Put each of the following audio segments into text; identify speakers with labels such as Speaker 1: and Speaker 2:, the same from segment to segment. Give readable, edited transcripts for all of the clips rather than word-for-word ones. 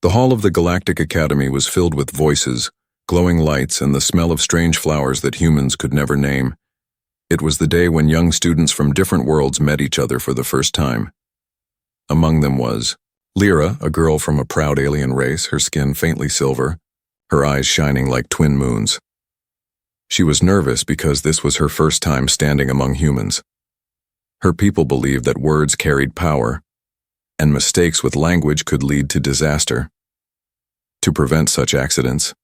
Speaker 1: The hall of the Galactic Academy was filled with voices, glowing lights, and the smell of strange flowers that humans could never name. It was the day when young students from different worlds met each other for the first time. Among them was Lyra, a girl from a proud alien race, her skin faintly silver, her eyes shining like twin moons. She was nervous because this was her first time standing among humans. Her people believed that words carried power, and mistakes with language could lead to disaster. To prevent such accidents,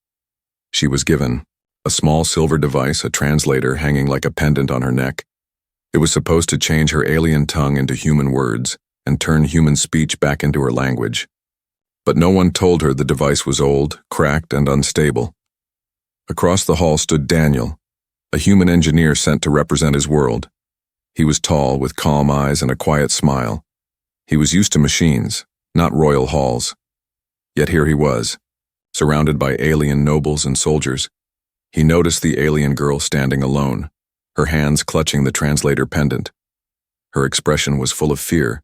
Speaker 1: she was given a small silver device, a translator hanging like a pendant on her neck. It was supposed to change her alien tongue into human words and turn human speech back into her language. But no one told her the device was old, cracked, and unstable. Across the hall stood Daniel, a human engineer sent to represent his world. He was tall, with calm eyes and a quiet smile. He was used to machines, not royal halls. Yet here he was, surrounded by alien nobles and soldiers. He noticed the alien girl standing alone, her hands clutching the translator pendant. Her expression was full of fear,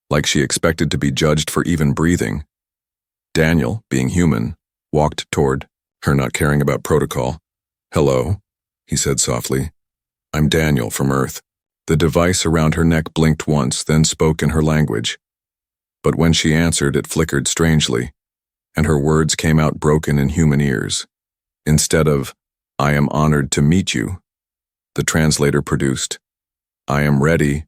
Speaker 1: like she expected to be judged for even breathing. Daniel, being human, walked toward her, not caring about protocol. "Hello," he said softly. "I'm Daniel from Earth." The device around her neck blinked once, then spoke in her language. But when she answered, it flickered strangely, and her words came out broken in human ears. Instead of, "I am honored to meet you," the translator produced, "I am ready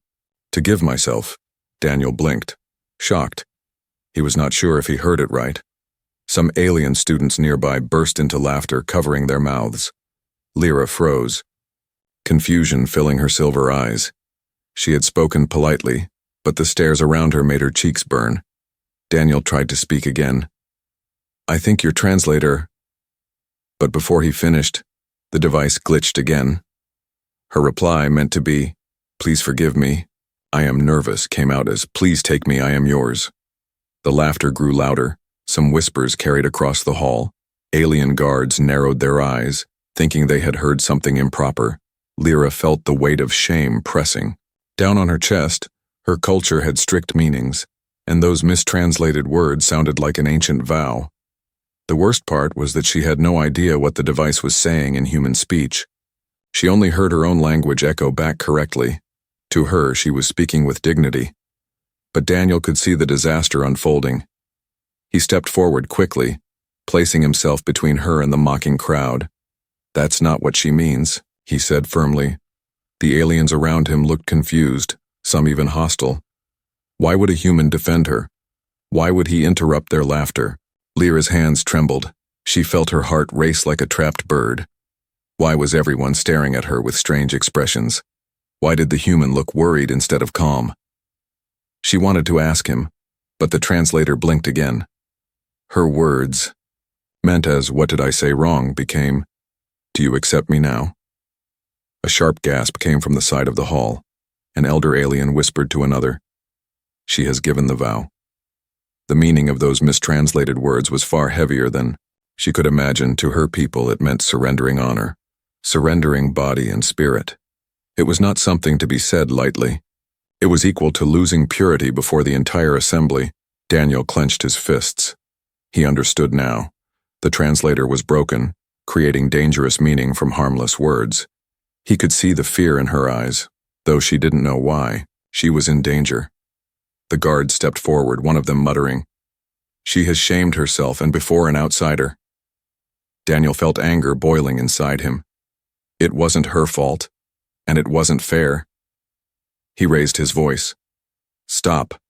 Speaker 1: to give myself." Daniel blinked, shocked. He was not sure if he heard it right. Some alien students nearby burst into laughter, covering their mouths. Lyra froze, confusion filling her silver eyes. She had spoken politely, but the stares around her made her cheeks burn. Daniel tried to speak again. "I think your translator..." But before he finished, the device glitched again. Her reply, meant to be, "Please forgive me, I am nervous," came out as, "Please take me, I am yours." The laughter grew louder. Some whispers carried across the hall. Alien guards narrowed their eyes, thinking they had heard something improper. Lyra felt the weight of shame pressing down on her chest. Her culture had strict meanings, and those mistranslated words sounded like an ancient vow. The worst part was that she had no idea what the device was saying in human speech. She only heard her own language echo back correctly. To her, she was speaking with dignity. But Daniel could see the disaster unfolding. He stepped forward quickly, placing himself between her and the mocking crowd. "That's not what she means," he said firmly. The aliens around him looked confused, some even hostile. Why would a human defend her? Why would he interrupt their laughter? Lyra's hands trembled. She felt her heart race like a trapped bird. Why was everyone staring at her with strange expressions? Why did the human look worried instead of calm? She wanted to ask him, but the translator blinked again. Her words, meant as "What did I say wrong?" became, "Do you accept me now?" A sharp gasp came from the side of the hall. An elder alien whispered to another, "She has given the vow." The meaning of those mistranslated words was far heavier than she could imagine. To her people, it meant surrendering honor, surrendering body and spirit. It was not something to be said lightly. It was equal to losing purity before the entire assembly. Daniel clenched his fists. He understood now. The translator was broken, creating dangerous meaning from harmless words. He could see the fear in her eyes, though she didn't know why. She was in danger. The guards stepped forward, one of them muttering, "She has shamed herself, and before an outsider." Daniel felt anger boiling inside him. It wasn't her fault, and it wasn't fair. He raised his voice. "Stop.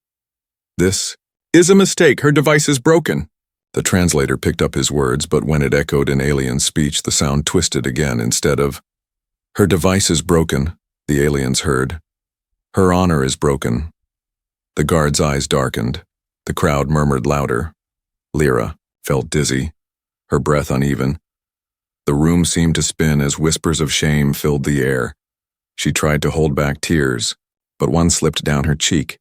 Speaker 1: This is a mistake. Her device is broken." The translator picked up his words, but when it echoed in alien speech, the sound twisted again. Instead of, "Her device is broken," the aliens heard, "Her honor is broken." The guard's eyes darkened. The crowd murmured louder. Lyra felt dizzy, her breath uneven. The room seemed to spin as whispers of shame filled the air. She tried to hold back tears, but one slipped down her cheek.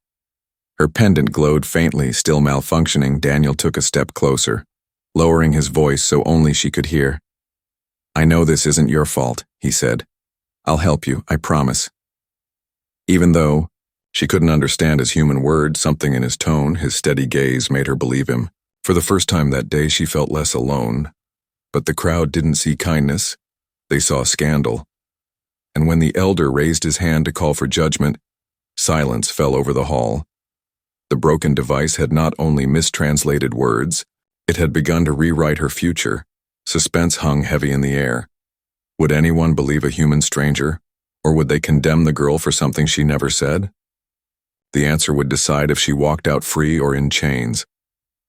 Speaker 1: Her pendant glowed faintly, still malfunctioning. Daniel took a step closer, lowering his voice so only she could hear. "I know this isn't your fault," he said. "I'll help you, I promise." Even though she couldn't understand his human words, something in his tone, his steady gaze, made her believe him. For the first time that day, she felt less alone. But the crowd didn't see kindness. They saw scandal. And when the elder raised his hand to call for judgment, silence fell over the hall. The broken device had not only mistranslated words, it had begun to rewrite her future. Suspense hung heavy in the air. Would anyone believe a human stranger, or would they condemn the girl for something she never said? The answer would decide if she walked out free or in chains.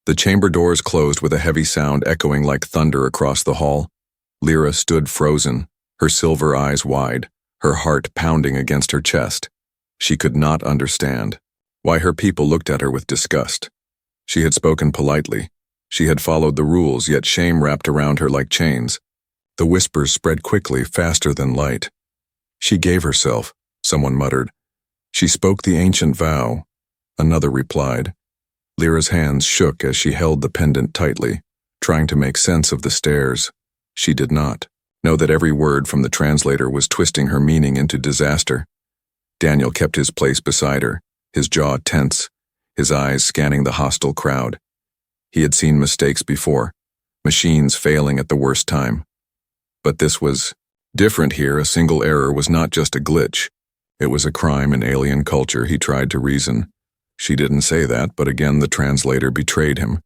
Speaker 1: The chamber doors closed with a heavy sound echoing like thunder across the hall. Lyra stood frozen, her silver eyes wide, her heart pounding against her chest. She could not understand why her people looked at her with disgust. She had spoken politely. She had followed the rules, yet shame wrapped around her like chains. The whispers spread quickly, faster than light. She gave herself, someone muttered. She spoke the ancient vow, another replied. Lyra's hands shook as she held the pendant tightly, trying to make sense of the stares. She did not know that every word from the translator was twisting her meaning into disaster. Daniel kept his place beside her, his jaw tense, his eyes scanning the hostile crowd. He had seen mistakes before, machines failing at the worst time. But this was different here. A single error was not just a glitch. It was a crime in alien culture. He tried to reason. She didn't say that, but again the translator betrayed him.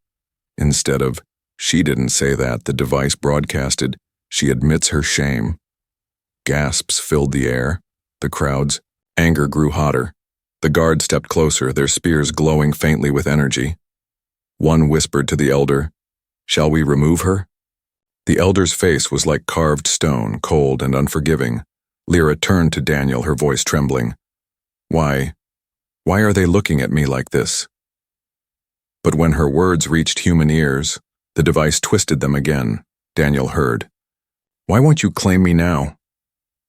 Speaker 1: Instead of, she didn't say that, the device broadcasted, she admits her shame. Gasps filled the air. The crowd's anger grew hotter. The guards stepped closer, their spears glowing faintly with energy. One whispered to the elder, "Shall we remove her?" The elder's face was like carved stone, cold and unforgiving. Lyra turned to Daniel, her voice trembling. Why are they looking at me like this? But when her words reached human ears, the device twisted them again. Daniel heard. "Why won't you claim me now?"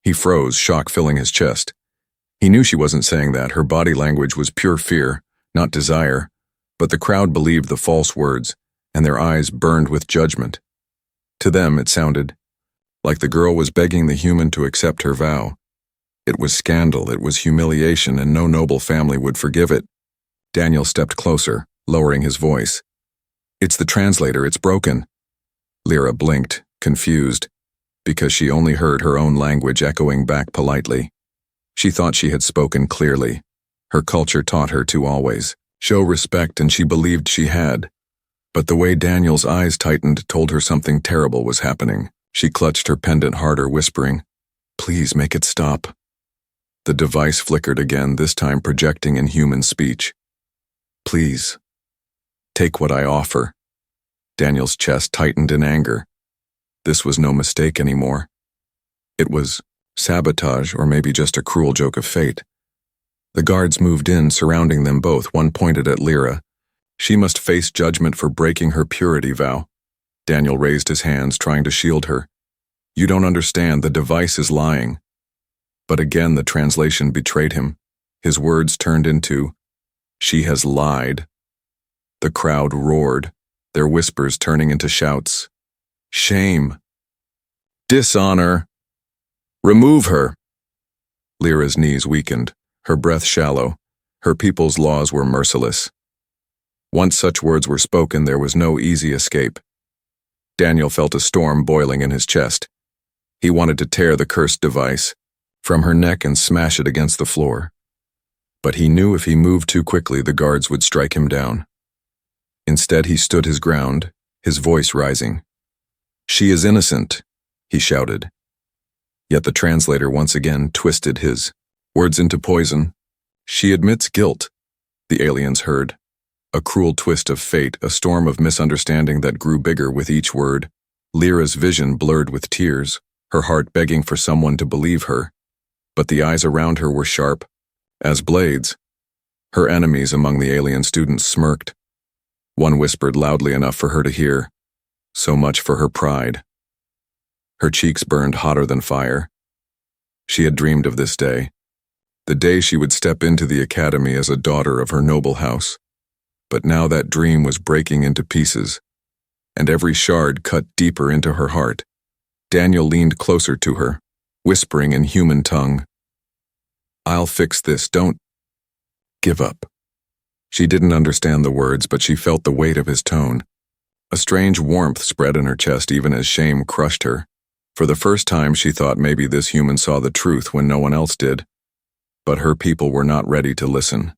Speaker 1: He froze, shock filling his chest. He knew she wasn't saying that. Her body language was pure fear, not desire. But the crowd believed the false words, and their eyes burned with judgment. To them, it sounded like the girl was begging the human to accept her vow. It was scandal, it was humiliation, and no noble family would forgive it. Daniel stepped closer, lowering his voice. "It's the translator, it's broken." Lyra blinked, confused, because she only heard her own language echoing back politely. She thought she had spoken clearly. Her culture taught her to always show respect, and she believed she had. But the way Daniel's eyes tightened told her something terrible was happening. She clutched her pendant harder, whispering, "Please make it stop." The device flickered again, this time projecting in human speech. "Please, take what I offer." Daniel's chest tightened in anger. This was no mistake anymore. It was sabotage, or maybe just a cruel joke of fate. The guards moved in, surrounding them both. One pointed at Lyra. She must face judgment for breaking her purity vow. Daniel raised his hands, trying to shield her. "You don't understand, the device is lying." But again the translation betrayed him. His words turned into, "She has lied." The crowd roared, their whispers turning into shouts. "Shame! Dishonor! Remove her!" Lyra's knees weakened, her breath shallow. Her people's laws were merciless. Once such words were spoken, there was no easy escape. Daniel felt a storm boiling in his chest. He wanted to tear the cursed device from her neck and smash it against the floor. But he knew if he moved too quickly, the guards would strike him down. Instead, he stood his ground, his voice rising. "She is innocent," he shouted. Yet the translator once again twisted his words into poison. "She admits guilt," the aliens heard. A cruel twist of fate, a storm of misunderstanding that grew bigger with each word. Lyra's vision blurred with tears, her heart begging for someone to believe her. But the eyes around her were sharp, as blades. Her enemies among the alien students smirked. One whispered loudly enough for her to hear, "So much for her pride." Her cheeks burned hotter than fire. She had dreamed of this day, the day she would step into the academy as a daughter of her noble house. But now that dream was breaking into pieces, and every shard cut deeper into her heart. Daniel leaned closer to her, whispering in human tongue, "I'll fix this, don't give up." She didn't understand the words, but she felt the weight of his tone. A strange warmth spread in her chest even as shame crushed her. For the first time she thought maybe this human saw the truth when no one else did. But her people were not ready to listen.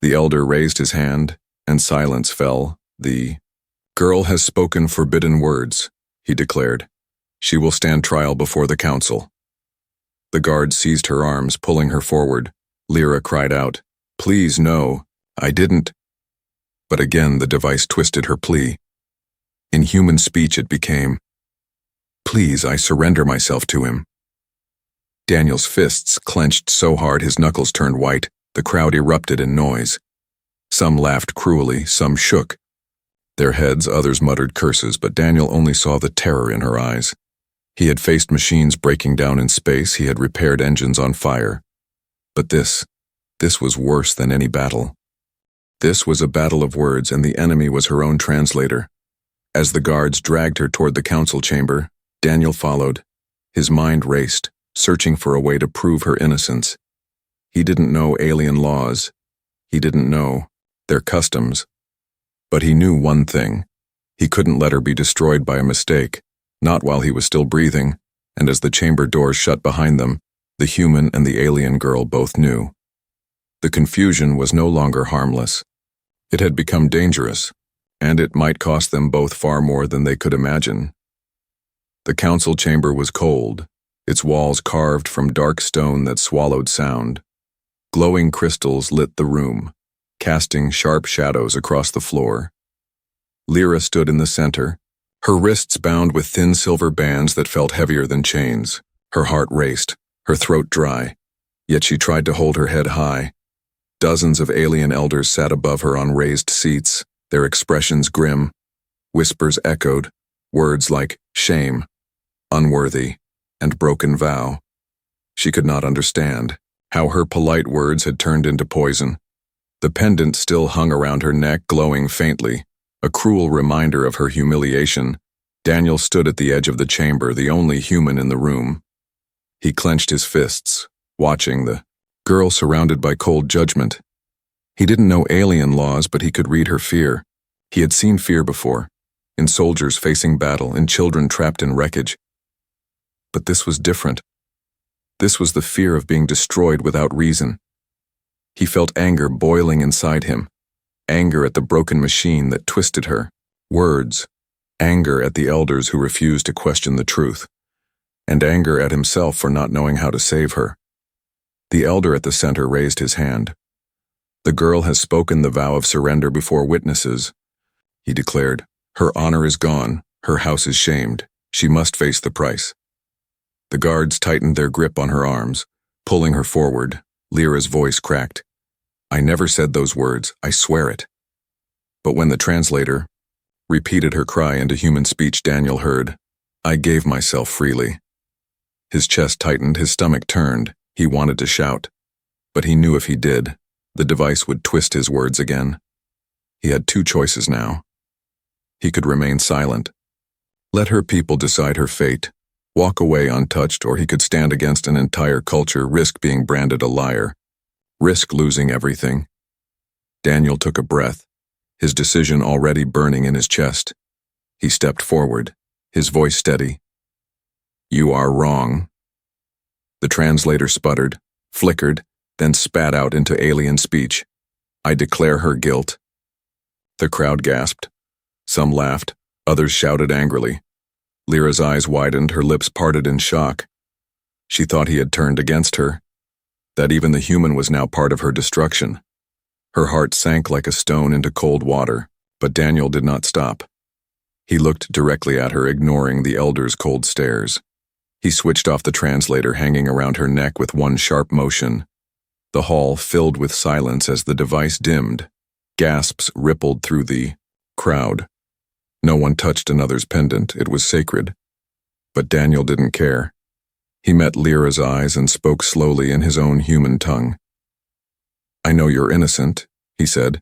Speaker 1: The elder raised his hand, and silence fell. The girl has spoken forbidden words, he declared. She will stand trial before the council. The guard seized her arms, pulling her forward. Lyra cried out, "Please, no, I didn't." But again the device twisted her plea. In human speech it became, "Please, I surrender myself to him." Daniel's fists clenched so hard his knuckles turned white. The crowd erupted in noise. Some laughed cruelly, some shook their heads, others muttered curses, but Daniel only saw the terror in her eyes. He had faced machines breaking down in space, he had repaired engines on fire. But this was worse than any battle. This was a battle of words, and the enemy was her own translator. As the guards dragged her toward the council chamber, Daniel followed. His mind raced, searching for a way to prove her innocence. He didn't know alien laws. He didn't know their customs. But he knew one thing. He couldn't let her be destroyed by a mistake, not while he was still breathing, and as the chamber doors shut behind them, the human and the alien girl both knew. The confusion was no longer harmless. It had become dangerous, and it might cost them both far more than they could imagine. The council chamber was cold, its walls carved from dark stone that swallowed sound. Glowing crystals lit the room, casting sharp shadows across the floor. Lyra stood in the center, her wrists bound with thin silver bands that felt heavier than chains. Her heart raced, her throat dry, yet she tried to hold her head high. Dozens of alien elders sat above her on raised seats, their expressions grim. Whispers echoed, words like shame, unworthy, and broken vow. She could not understand how her polite words had turned into poison. The pendant still hung around her neck, glowing faintly, a cruel reminder of her humiliation. Daniel stood at the edge of the chamber, the only human in the room. He clenched his fists, watching the girl surrounded by cold judgment. He didn't know alien laws, but he could read her fear. He had seen fear before, in soldiers facing battle, in children trapped in wreckage. But this was different. This was the fear of being destroyed without reason. He felt anger boiling inside him, anger at the broken machine that twisted her, words, anger at the elders who refused to question the truth, and anger at himself for not knowing how to save her. The elder at the center raised his hand. "The girl has spoken the vow of surrender before witnesses," he declared. "Her honor is gone, her house is shamed, she must face the price." The guards tightened their grip on her arms, pulling her forward. Lyra's voice cracked. "I never said those words, I swear it." But when the translator repeated her cry into human speech, Daniel heard, "I gave myself freely." His chest tightened, his stomach turned. He wanted to shout, but he knew if he did, the device would twist his words again. He had two choices now. He could remain silent, let her people decide her fate, walk away untouched, or he could stand against an entire culture, risk being branded a liar, risk losing everything. Daniel took a breath, his decision already burning in his chest. He stepped forward, his voice steady. "You are wrong." The translator sputtered, flickered, then spat out into alien speech. "I declare her guilt." The crowd gasped. Some laughed, others shouted angrily. Lyra's eyes widened, her lips parted in shock. She thought he had turned against her, that even the human was now part of her destruction. Her heart sank like a stone into cold water, but Daniel did not stop. He looked directly at her, ignoring the elder's cold stares. He switched off the translator hanging around her neck with one sharp motion. The hall filled with silence as the device dimmed. Gasps rippled through the crowd. No one touched another's pendant, it was sacred. But Daniel didn't care. He met Lyra's eyes and spoke slowly in his own human tongue. "I know you're innocent," he said.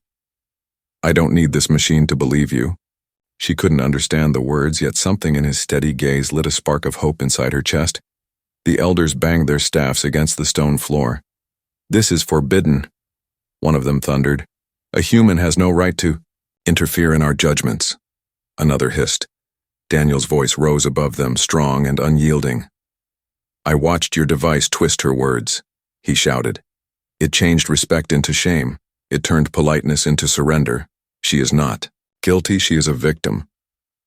Speaker 1: "I don't need this machine to believe you." She couldn't understand the words, yet something in his steady gaze lit a spark of hope inside her chest. The elders banged their staffs against the stone floor. "This is forbidden," one of them thundered. "A human has no right to interfere in our judgments." Another hissed. Daniel's voice rose above them, strong and unyielding. "I watched your device twist her words," he shouted. "It changed respect into shame. It turned politeness into surrender. She is not guilty, she is a victim."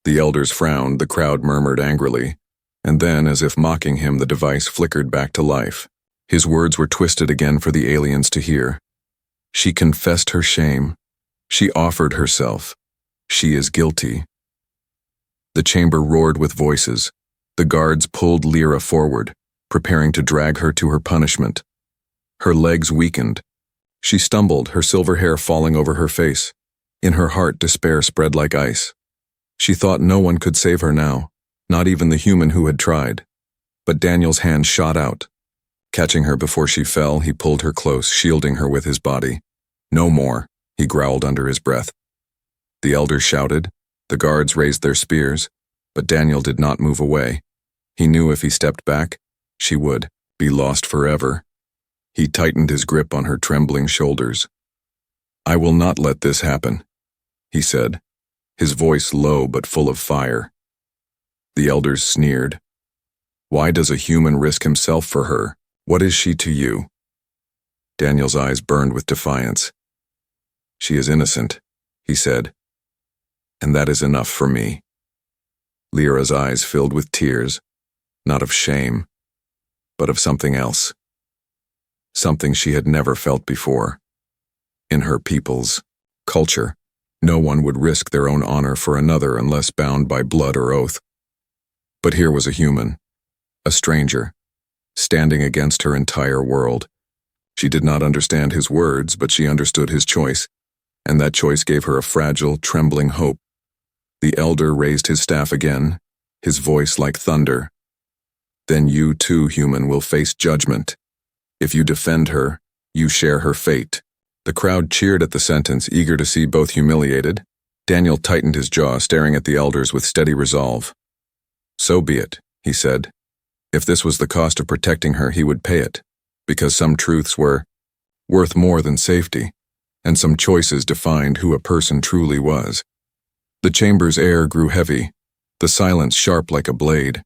Speaker 1: The elders frowned, the crowd murmured angrily, and then, as if mocking him, the device flickered back to life. His words were twisted again for the aliens to hear. "She confessed her shame. She offered herself. She is guilty." The chamber roared with voices. The guards pulled Lyra forward, preparing to drag her to her punishment. Her legs weakened. She stumbled, her silver hair falling over her face. In her heart, despair spread like ice. She thought no one could save her now, not even the human who had tried. But Daniel's hand shot out. Catching her before she fell, he pulled her close, shielding her with his body. "No more," he growled under his breath. The elders shouted. The guards raised their spears, but Daniel did not move away. He knew if he stepped back, she would be lost forever. He tightened his grip on her trembling shoulders. "I will not let this happen," he said, his voice low but full of fire. The elders sneered. "Why does a human risk himself for her? What is she to you?" Daniel's eyes burned with defiance. "She is innocent," he said, "and that is enough for me." Lyra's eyes filled with tears, not of shame, but of something else. Something she had never felt before. In her people's culture, no one would risk their own honor for another unless bound by blood or oath. But here was a human, a stranger, standing against her entire world. She did not understand his words, but she understood his choice, and that choice gave her a fragile, trembling hope. The elder raised his staff again, his voice like thunder. "Then you too, human, will face judgment. If you defend her, you share her fate." The crowd cheered at the sentence, eager to see both humiliated. Daniel tightened his jaw, staring at the elders with steady resolve. "So be it," he said. If this was the cost of protecting her, he would pay it, because some truths were worth more than safety, and some choices defined who a person truly was. The chamber's air grew heavy, the silence sharp like a blade.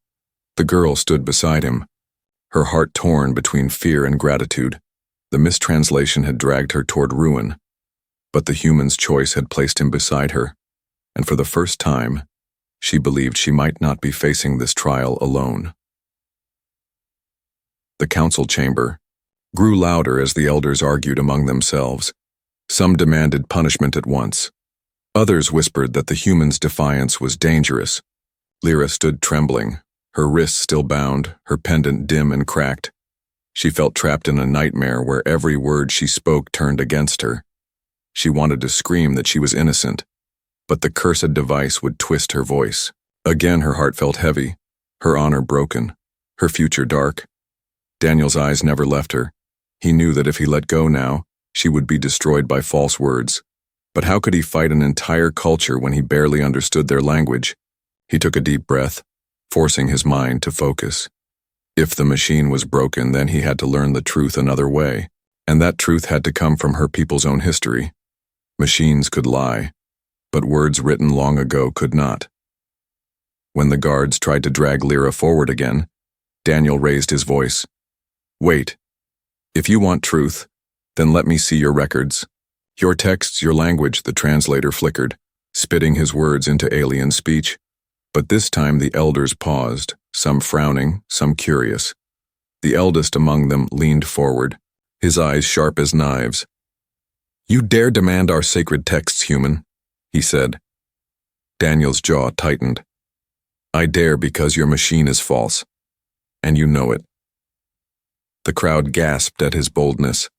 Speaker 1: The girl stood beside him, her heart torn between fear and gratitude. The mistranslation had dragged her toward ruin, but the human's choice had placed him beside her, and for the first time, she believed she might not be facing this trial alone. The council chamber grew louder as the elders argued among themselves. Some demanded punishment at once. Others whispered that the human's defiance was dangerous. Lyra stood trembling, her wrists still bound, her pendant dim and cracked. She felt trapped in a nightmare where every word she spoke turned against her. She wanted to scream that she was innocent, but the cursed device would twist her voice. Again her heart felt heavy, her honor broken, her future dark. Daniel's eyes never left her. He knew that if he let go now, she would be destroyed by false words. But how could he fight an entire culture when he barely understood their language? He took a deep breath, forcing his mind to focus. If the machine was broken, then he had to learn the truth another way, and that truth had to come from her people's own history. Machines could lie, but words written long ago could not. When the guards tried to drag Lyra forward again, Daniel raised his voice. "Wait. If you want truth, then let me see your records. Your texts, your language," the translator flickered, spitting his words into alien speech. But this time the elders paused, some frowning, some curious. The eldest among them leaned forward, his eyes sharp as knives. "You dare demand our sacred texts, human," he said. Daniel's jaw tightened. "I dare because your machine is false, and you know it." The crowd gasped at his boldness.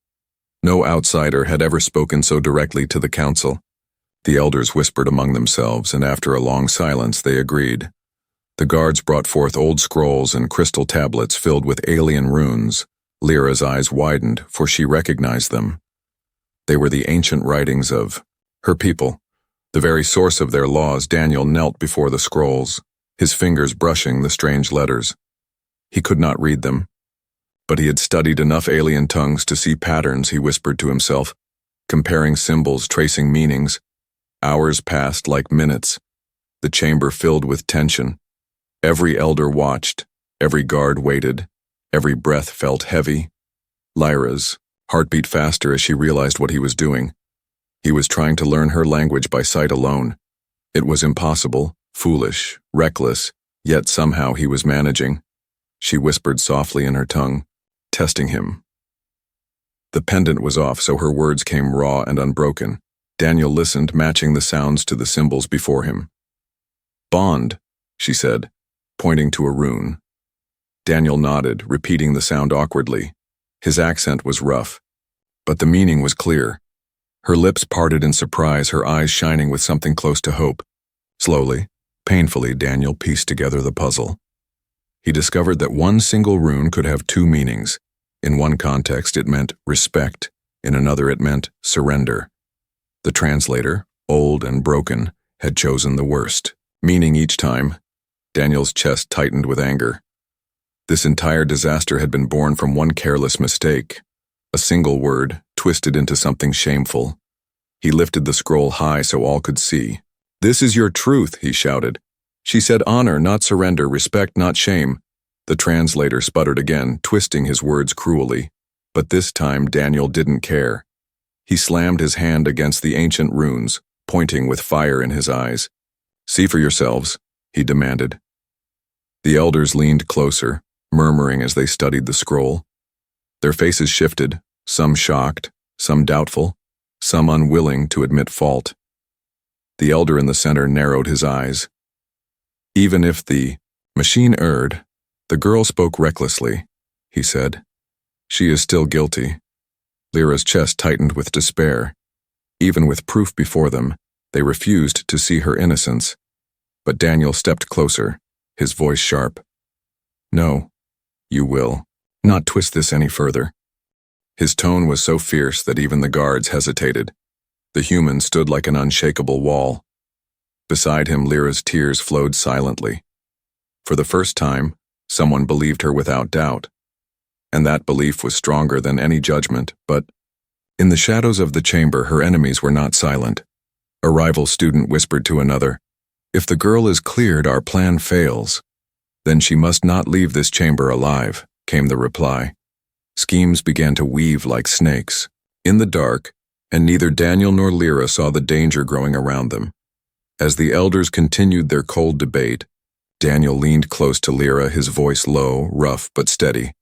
Speaker 1: No outsider had ever spoken so directly to the council. The elders whispered among themselves, and after a long silence they agreed. The guards brought forth old scrolls and crystal tablets filled with alien runes. Lyra's eyes widened, for she recognized them. They were the ancient writings of her people, the very source of their laws. Daniel knelt before the scrolls, his fingers brushing the strange letters. He could not read them, but he had studied enough alien tongues to see patterns, he whispered to himself, comparing symbols, tracing meanings. Hours passed like minutes. the chamber filled with tension. Every elder watched, every guard waited, every breath felt heavy. Lyra's heart beat faster as she realized what he was doing. He was trying to learn her language by sight alone. It was impossible, foolish, reckless, yet somehow he was managing. She whispered softly in her tongue, testing him. The pendant was off, so her words came raw and unbroken. Daniel listened, matching the sounds to the symbols before him. "Bond," she said, pointing to a rune. Daniel nodded, repeating the sound awkwardly. His accent was rough, but the meaning was clear. Her lips parted in surprise, her eyes shining with something close to hope. Slowly, painfully, Daniel pieced together the puzzle. He discovered that one single rune could have two meanings. In one context, it meant respect. In another, it meant surrender. The translator, old and broken, had chosen the worst, meaning each time. Daniel's chest tightened with anger. This entire disaster had been born from one careless mistake. A single word, twisted into something shameful. He lifted the scroll high so all could see. "This is your truth," he shouted. She said honor, not surrender, respect, not shame. The translator sputtered again, twisting his words cruelly. But this time Daniel didn't care. He slammed his hand against the ancient runes, pointing with fire in his eyes. "See for yourselves," he demanded. The elders leaned closer, murmuring as they studied the scroll. Their faces shifted, some shocked, some doubtful, some unwilling to admit fault. The elder in the center narrowed his eyes. "Even if the machine erred, the girl spoke recklessly," he said. "She is still guilty." Lyra's chest tightened with despair. Even with proof before them, they refused to see her innocence. But Daniel stepped closer, his voice sharp. "No, you will not twist this any further." His tone was so fierce that even the guards hesitated. The human stood like an unshakable wall. Beside him, Lyra's tears flowed silently. For the first time, someone believed her without doubt. And that belief was stronger than any judgment, but in the shadows of the chamber, her enemies were not silent. A rival student whispered to another, "If the girl is cleared, our plan fails." "Then she must not leave this chamber alive," came the reply. Schemes began to weave like snakes, in the dark, and neither Daniel nor Lyra saw the danger growing around them. As the elders continued their cold debate, Daniel leaned close to Lyra, his voice low, rough, but steady.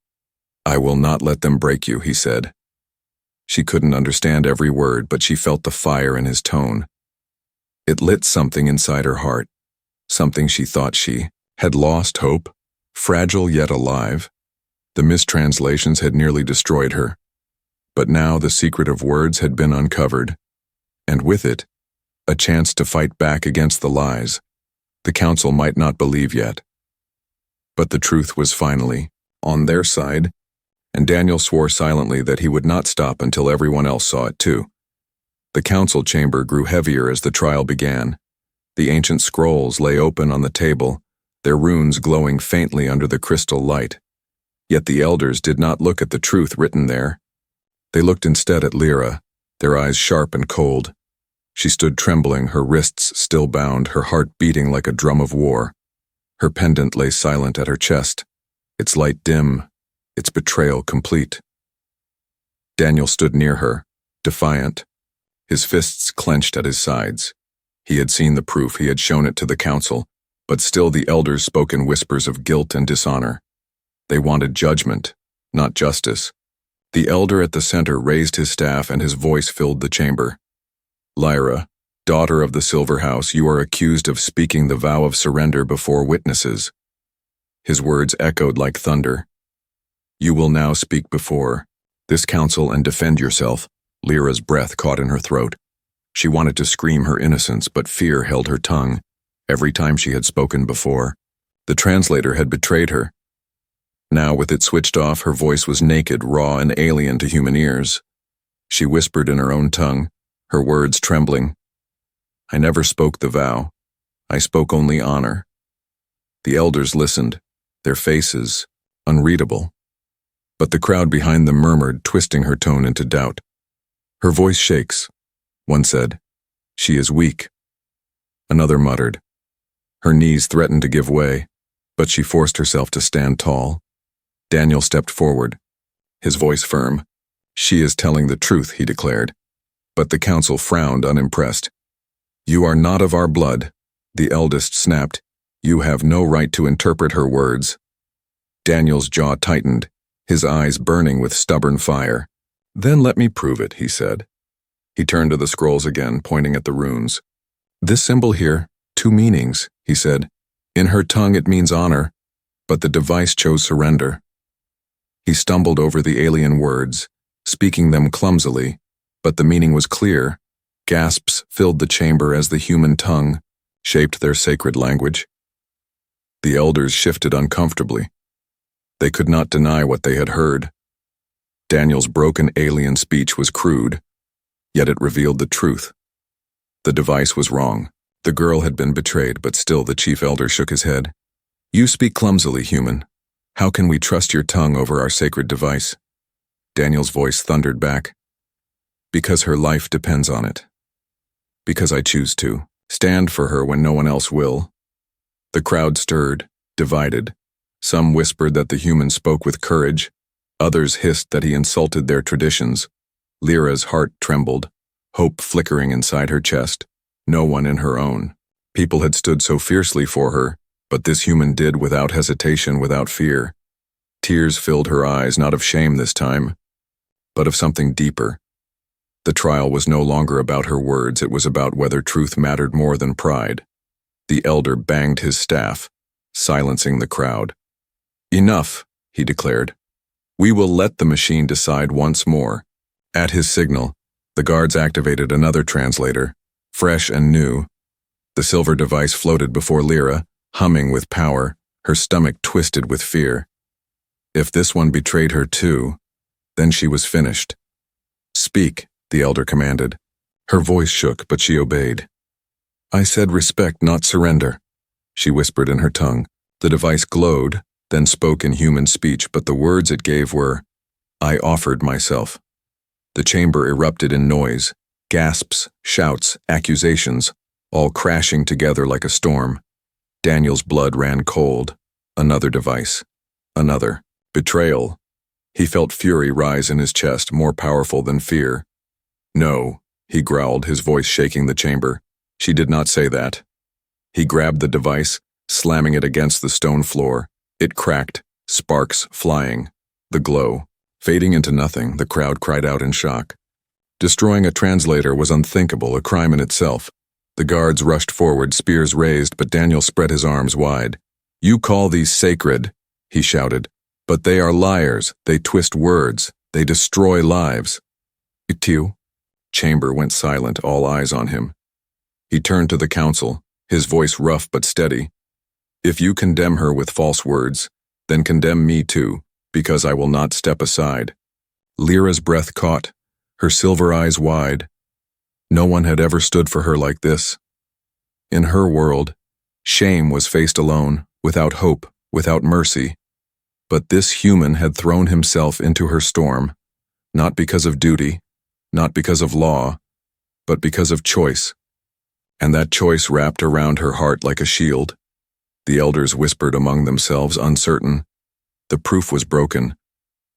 Speaker 1: "I will not let them break you," he said. She couldn't understand every word, but she felt the fire in his tone. It lit something inside her heart, something she thought she had lost hope, fragile yet alive. The mistranslations had nearly destroyed her. But now the secret of words had been uncovered, and with it, a chance to fight back against the lies. The council might not believe yet. But the truth was finally on their side, and Daniel swore silently that he would not stop until everyone else saw it too. The council chamber grew heavier as the trial began. The ancient scrolls lay open on the table, their runes glowing faintly under the crystal light. Yet the elders did not look at the truth written there. They looked instead at Lyra, their eyes sharp and cold. She stood trembling, her wrists still bound, her heart beating like a drum of war. Her pendant lay silent at her chest, its light dim, its betrayal complete. Daniel stood near her, defiant, his fists clenched at his sides. He had seen the proof, he had shown it to the council, but still the elders spoke in whispers of guilt and dishonor. They wanted judgment, not justice. The elder at the center raised his staff and his voice filled the chamber. "Lyra, daughter of the Silver House, you are accused of speaking the vow of surrender before witnesses." His words echoed like thunder. "You will now speak before this council and defend yourself." Lyra's breath caught in her throat. She wanted to scream her innocence, but fear held her tongue. Every time she had spoken before, the translator had betrayed her. Now, with it switched off, her voice was naked, raw, and alien to human ears. She whispered in her own tongue, her words trembling. "I never spoke the vow. I spoke only honor." The elders listened, their faces unreadable. But the crowd behind them murmured, twisting her tone into doubt. "Her voice shakes," one said. "She is weak." Another muttered, Her knees threatened to give way, but she forced herself to stand tall. Daniel stepped forward, his voice firm. "She is telling the truth," he declared. But the council frowned, unimpressed. "You are not of our blood," the eldest snapped. "You have no right to interpret her words." Daniel's jaw tightened, his eyes burning with stubborn fire. "Then let me prove it," he said. He turned to the scrolls again, pointing at the runes. "This symbol here, 2 meanings," he said. "In her tongue it means honor, but the device chose surrender." He stumbled over the alien words, speaking them clumsily, but the meaning was clear. Gasps filled the chamber as the human tongue shaped their sacred language. The elders shifted uncomfortably. They could not deny what they had heard. Daniel's broken alien speech was crude, yet it revealed the truth. The device was wrong. The girl had been betrayed, but still the chief elder shook his head. "You speak clumsily, human. How can we trust your tongue over our sacred device?" Daniel's voice thundered back. "Because her life depends on it. Because I choose to stand for her when no one else will." The crowd stirred, divided. Some whispered that the human spoke with courage. Others hissed that he insulted their traditions. Lyra's heart trembled, hope flickering inside her chest. No one in her own. People had stood so fiercely for her, but this human did without hesitation, without fear. Tears filled her eyes, not of shame this time, but of something deeper. The trial was no longer about her words, it was about whether truth mattered more than pride. The elder banged his staff, silencing the crowd. "Enough," he declared. "We will let the machine decide once more." At his signal, the guards activated another translator, fresh and new. The silver device floated before Lyra, humming with power, her stomach twisted with fear. If this one betrayed her too, then she was finished. "Speak," the elder commanded. Her voice shook, but she obeyed. "I said respect, not surrender," she whispered in her tongue. The device glowed, then spoke in human speech, but the words it gave were, "I offered myself." The chamber erupted in noise, gasps, shouts, accusations, all crashing together like a storm. Daniel's blood ran cold. Another device. Another. Betrayal. He felt fury rise in his chest, more powerful than fear. "No," he growled, his voice shaking the chamber. "She did not say that." He grabbed the device, slamming it against the stone floor. It cracked, sparks flying. The glow. Fading into nothing, the crowd cried out in shock. Destroying a translator was unthinkable, a crime in itself. The guards rushed forward, spears raised, but Daniel spread his arms wide. "You call these sacred," he shouted, "but they are liars. They twist words. They destroy lives." "Itiu." Chamber went silent, all eyes on him. He turned to the council, his voice rough but steady. "If you condemn her with false words, then condemn me too, because I will not step aside." Lyra's breath caught, her silver eyes wide. No one had ever stood for her like this. In her world, shame was faced alone, without hope, without mercy. But this human had thrown himself into her storm, not because of duty, not because of law, but because of choice. And that choice wrapped around her heart like a shield. The elders whispered among themselves, uncertain. The proof was broken,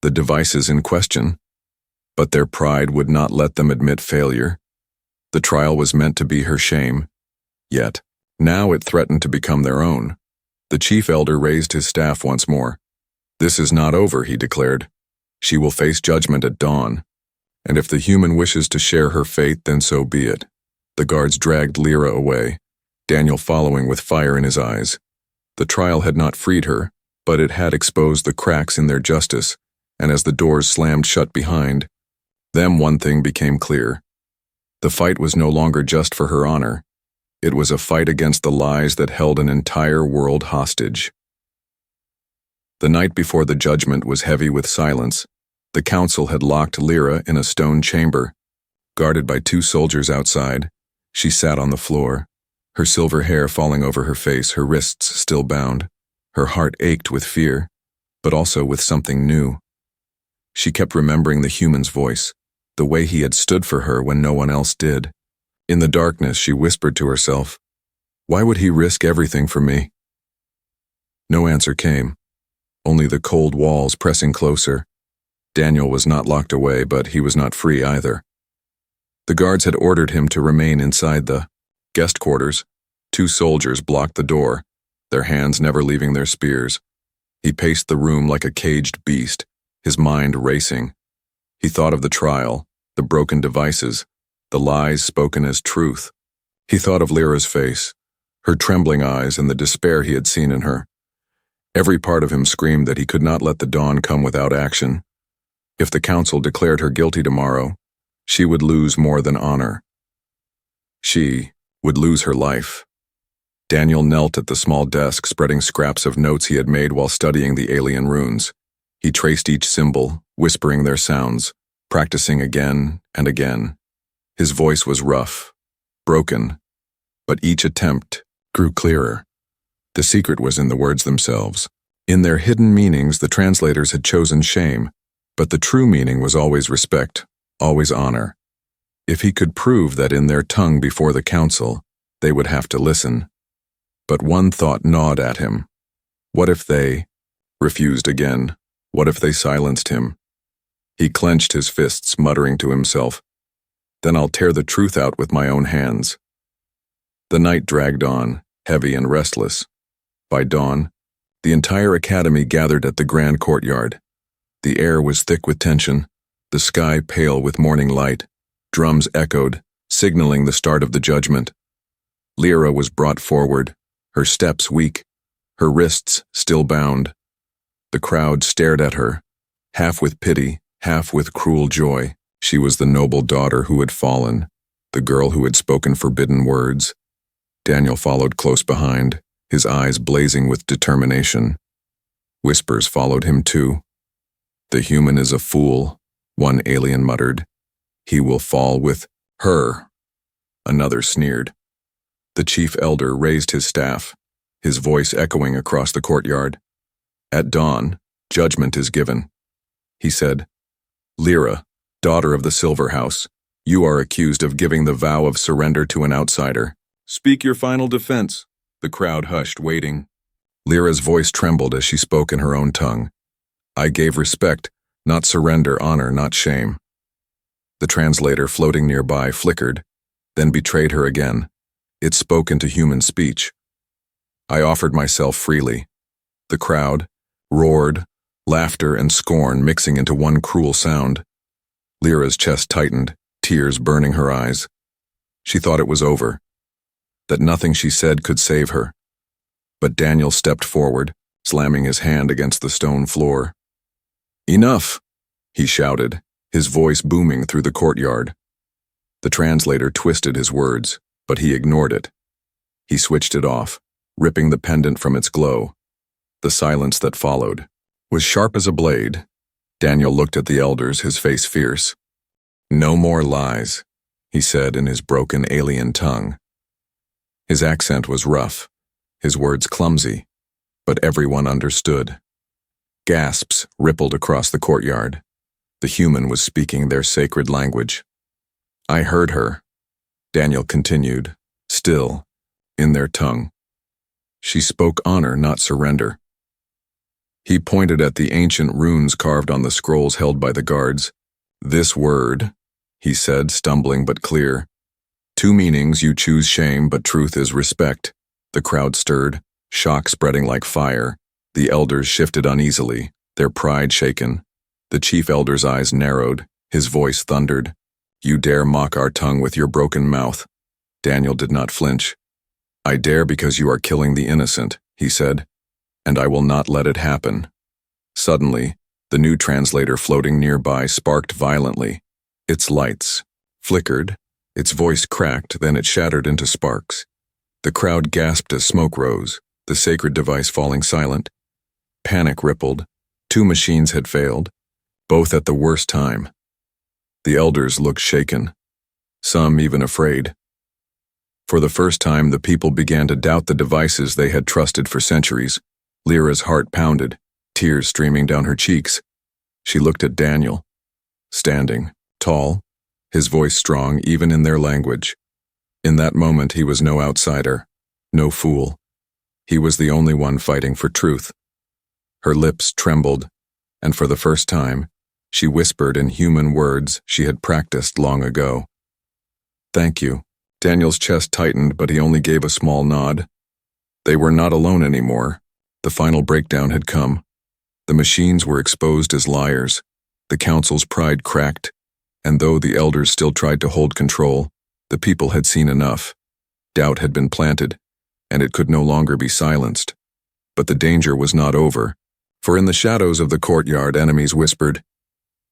Speaker 1: the devices in question, but their pride would not let them admit failure. The trial was meant to be her shame, yet now it threatened to become their own. The chief elder raised his staff once more. "This is not over," he declared. "She will face judgment at dawn, and if the human wishes to share her fate, then so be it." The guards dragged Lyra away, Daniel following with fire in his eyes. The trial had not freed her, but it had exposed the cracks in their justice, and as the doors slammed shut behind them, one thing became clear. The fight was no longer just for her honor. It was a fight against the lies that held an entire world hostage. The night before the judgment was heavy with silence. The council had locked Lyra in a stone chamber. Guarded by 2 soldiers outside, she sat on the floor, her silver hair falling over her face, her wrists still bound. Her heart ached with fear, but also with something new. She kept remembering the human's voice, the way he had stood for her when no one else did. In the darkness, she whispered to herself, Why would he risk everything for me? No answer came, only the cold walls pressing closer. Daniel was not locked away, but he was not free either. The guards had ordered him to remain inside the guest quarters. 2 soldiers blocked the door, their hands never leaving their spears. He paced the room like a caged beast, his mind racing. He thought of the trial, the broken devices, the lies spoken as truth. He thought of Lyra's face, her trembling eyes, and the despair he had seen in her. Every part of him screamed that he could not let the dawn come without action. If the council declared her guilty tomorrow, she would lose more than honor. She would lose her life. Daniel knelt at the small desk, spreading scraps of notes he had made while studying the alien runes. He traced each symbol, whispering their sounds, practicing again and again. His voice was rough, broken, but each attempt grew clearer. The secret was in the words themselves. In their hidden meanings, the translators had chosen shame, but the true meaning was always respect, always honor. If he could prove that in their tongue before the council, they would have to listen. But one thought gnawed at him. What if they refused again? What if they silenced him? He clenched his fists, muttering to himself, "Then I'll tear the truth out with my own hands." The night dragged on, heavy and restless. By dawn, the entire academy gathered at the grand courtyard. The air was thick with tension, the sky pale with morning light. Drums echoed, signaling the start of the judgment. Lyra was brought forward, her steps weak, her wrists still bound. The crowd stared at her, half with pity, half with cruel joy. She was the noble daughter who had fallen, the girl who had spoken forbidden words. Daniel followed close behind, his eyes blazing with determination. Whispers followed him too. "The human is a fool," one alien muttered. "He will fall with her," another sneered. The chief elder raised his staff, his voice echoing across the courtyard. "At dawn, judgment is given," he said. "Lyra, daughter of the Silver House, you are accused of giving the vow of surrender to an outsider. Speak your final defense." The crowd hushed, waiting. Lyra's voice trembled as she spoke in her own tongue. "I gave respect, not surrender, honor, not shame." The translator floating nearby flickered, then betrayed her again. It spoke into human speech. "I offered myself freely." The crowd roared, laughter and scorn mixing into one cruel sound. Lyra's chest tightened, tears burning her eyes. She thought it was over, that nothing she said could save her. But Daniel stepped forward, slamming his hand against the stone floor. "Enough!" he shouted, his voice booming through the courtyard. The translator twisted his words, but he ignored it. He switched it off, ripping the pendant from its glow. The silence that followed was sharp as a blade. Daniel looked at the elders, his face fierce. "No more lies," he said in his broken alien tongue. His accent was rough, his words clumsy, but everyone understood. Gasps rippled across the courtyard. The human was speaking their sacred language. "I heard her," Daniel continued, still, in their tongue. "She spoke honor, not surrender." He pointed at the ancient runes carved on the scrolls held by the guards. "This word," he said, stumbling but clear. "Two meanings, you choose shame, but truth is respect." The crowd stirred, shock spreading like fire. The elders shifted uneasily, their pride shaken. The chief elder's eyes narrowed, his voice thundered. "You dare mock our tongue with your broken mouth." Daniel did not flinch. "I dare because you are killing the innocent," he said, "and I will not let it happen." Suddenly, the new translator floating nearby sparked violently. Its lights flickered, its voice cracked, then it shattered into sparks. The crowd gasped as smoke rose, the sacred device falling silent. Panic rippled. 2 machines had failed, both at the worst time. The elders looked shaken, some even afraid. For the first time, the people began to doubt the devices they had trusted for centuries. Lyra's heart pounded, tears streaming down her cheeks. She looked at Daniel, standing, tall, his voice strong even in their language. In that moment, he was no outsider, No fool. He was the only one fighting for truth. Her lips trembled, and for the first time, she whispered in human words she had practiced long ago. "Thank you." Daniel's chest tightened, but he only gave a small nod. They were not alone anymore. The final breakdown had come. The machines were exposed as liars. The council's pride cracked, and though the elders still tried to hold control, the people had seen enough. Doubt had been planted, and it could no longer be silenced. But the danger was not over, for in the shadows of the courtyard enemies whispered,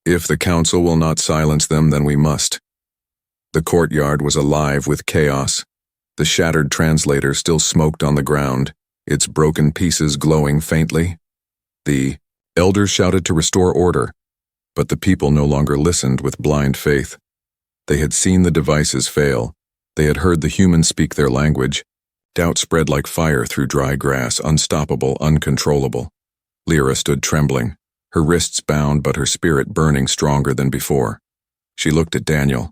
Speaker 1: "If the council will not silence them, then we must." The courtyard was alive with chaos. The shattered translator still smoked on the ground, its broken pieces glowing faintly. The elders shouted to restore order, but the people no longer listened with blind faith. They had seen the devices fail. They had heard the humans speak their language. Doubt spread like fire through dry grass, unstoppable, uncontrollable. Lyra stood trembling, her wrists bound but her spirit burning stronger than before. She looked at Daniel,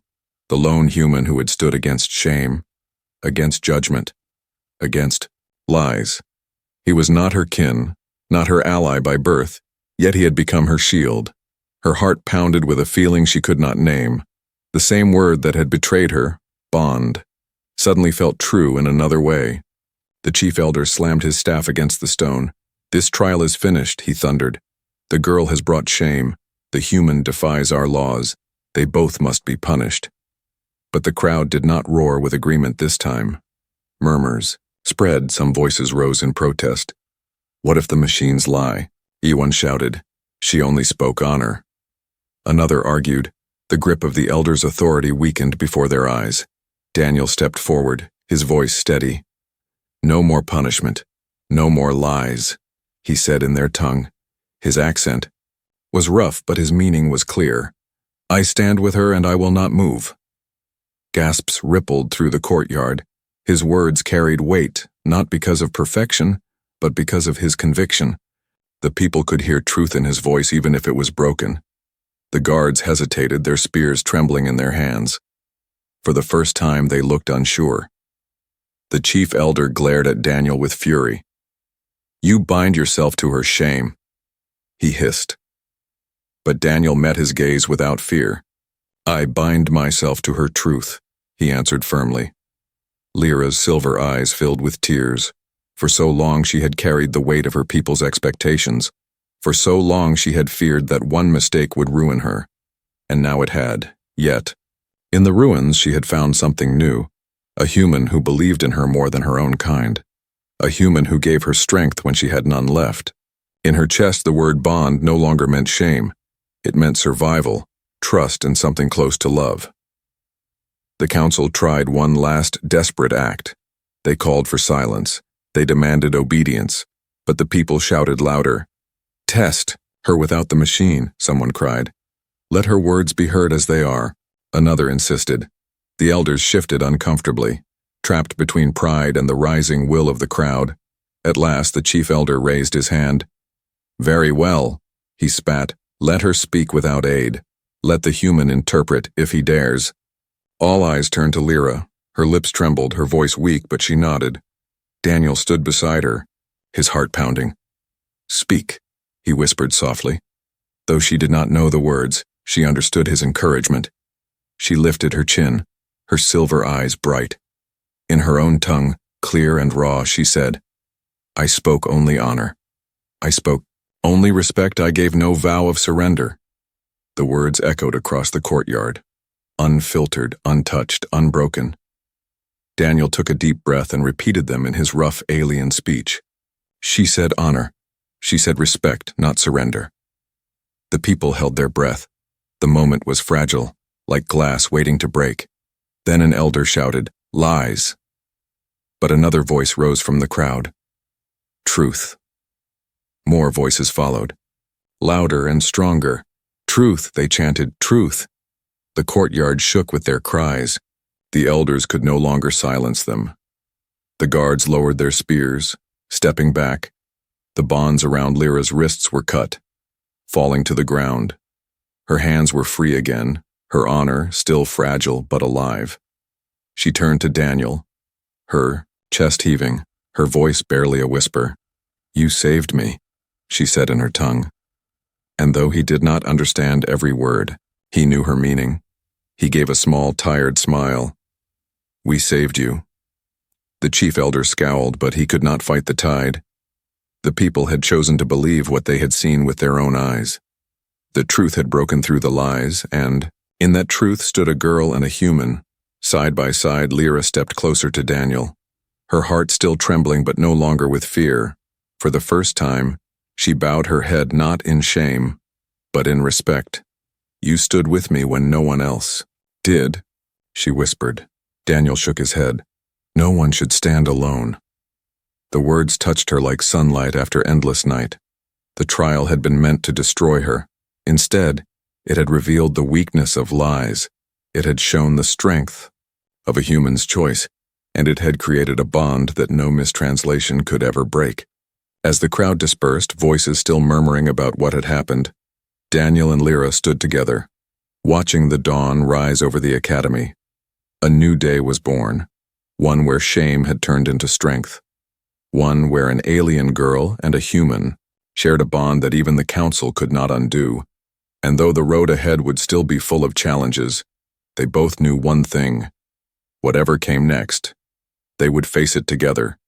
Speaker 1: the lone human who had stood against shame, against judgment, against lies. He was not her kin, not her ally by birth, yet he had become her shield. Her heart pounded with a feeling she could not name. The same word that had betrayed her, bond, suddenly felt true in another way. The chief elder slammed his staff against the stone. "This trial is finished," he thundered. "The girl has brought shame. The human defies our laws. They both must be punished." But the crowd did not roar with agreement this time. Murmurs spread, some voices rose in protest. "What if the machines lie?" One shouted. "She only spoke honor." Another argued. The grip of the elders' authority weakened before their eyes. Daniel stepped forward, his voice steady. "No more punishment. No more lies," he said in their tongue. His accent was rough, but his meaning was clear. "I stand with her and I will not move." Gasps rippled through the courtyard. His words carried weight, not because of perfection, but because of his conviction. The people could hear truth in his voice even if it was broken. The guards hesitated, their spears trembling in their hands. For the first time, they looked unsure. The chief elder glared at Daniel with fury. "You bind yourself to her shame," he hissed. But Daniel met his gaze without fear. "I bind myself to her truth," he answered firmly. Lyra's silver eyes filled with tears. For so long she had carried the weight of her people's expectations. For so long she had feared that one mistake would ruin her. And now it had, yet. In the ruins she had found something new. A human who believed in her more than her own kind. A human who gave her strength when she had none left. In her chest the word bond no longer meant shame. It meant survival, trust, and something close to love. The council tried one last desperate act. They called for silence. They demanded obedience. But the people shouted louder. "Test her without the machine," someone cried. "Let her words be heard as they are," another insisted. The elders shifted uncomfortably, trapped between pride and the rising will of the crowd. At last the chief elder raised his hand. "Very well," he spat. "Let her speak without aid. Let the human interpret if he dares." All eyes turned to Lyra. Her lips trembled, her voice weak, but she nodded. Daniel stood beside her, his heart pounding. "Speak," he whispered softly. Though she did not know the words, she understood his encouragement. She lifted her chin, her silver eyes bright. In her own tongue, clear and raw, she said, "I spoke only honor. I spoke only respect. I gave no vow of surrender." The words echoed across the courtyard, unfiltered, untouched, unbroken. Daniel took a deep breath and repeated them in his rough alien speech. She said honor. She said respect, not surrender. The people held their breath. The moment was fragile, like glass waiting to break. Then an elder shouted, "Lies." But another voice rose from the crowd. "Truth." More voices followed. Louder and stronger. "Truth," they chanted, "truth." The courtyard shook with their cries. The elders could no longer silence them. The guards lowered their spears, stepping back. The bonds around Lyra's wrists were cut, falling to the ground. Her hands were free again, her honor still fragile but alive. She turned to Daniel, her chest heaving, her voice barely a whisper. "You saved me," she said in her tongue. And though he did not understand every word, he knew her meaning. He gave a small, tired smile. "We saved you." The chief elder scowled, but he could not fight the tide. The people had chosen to believe what they had seen with their own eyes. The truth had broken through the lies, and in that truth stood a girl and a human. Side by side, Lyra stepped closer to Daniel, her heart still trembling but no longer with fear. For the first time, she bowed her head not in shame, but in respect. "You stood with me when no one else did," she whispered. Daniel shook his head. "No one should stand alone." The words touched her like sunlight after endless night. The trial had been meant to destroy her. Instead, it had revealed the weakness of lies. It had shown the strength of a human's choice, and it had created a bond that no mistranslation could ever break. As the crowd dispersed, voices still murmuring about what had happened, Daniel and Lyra stood together, watching the dawn rise over the academy. A new day was born, one where shame had turned into strength, one where an alien girl and a human shared a bond that even the council could not undo. And though the road ahead would still be full of challenges, they both knew one thing: whatever came next, they would face it together.